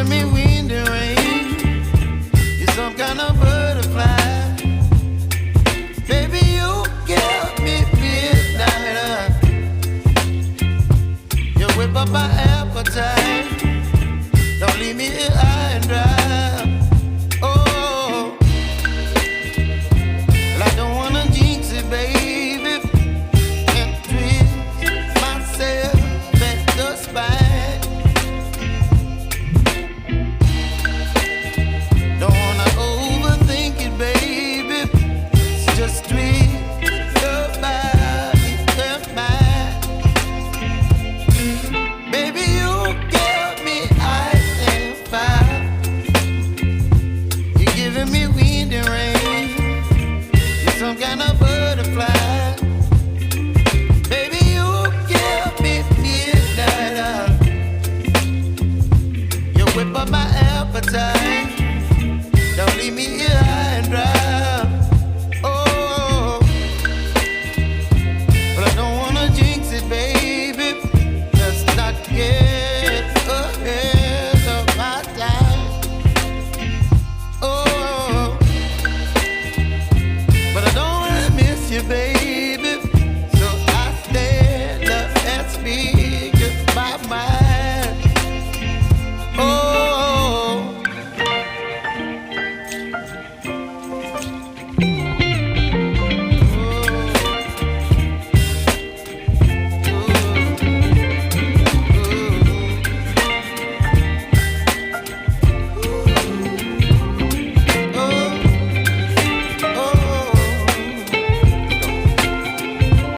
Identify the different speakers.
Speaker 1: giving me wind and rain. You're some kind of butterfly. Baby, you give me midnight. You whip up my appetite. Don't leave me here high and dry. Oh, well, I don't wanna jinx it, baby. Can't twist myself at the spine. Don't wanna overthink it, baby. It's just twist your body and mine. Baby, you give me ice and fire. You're giving me wind and rain. You're some kind of butterfly. Baby, you give me midnight. You whip up my appetite. Don't leave me here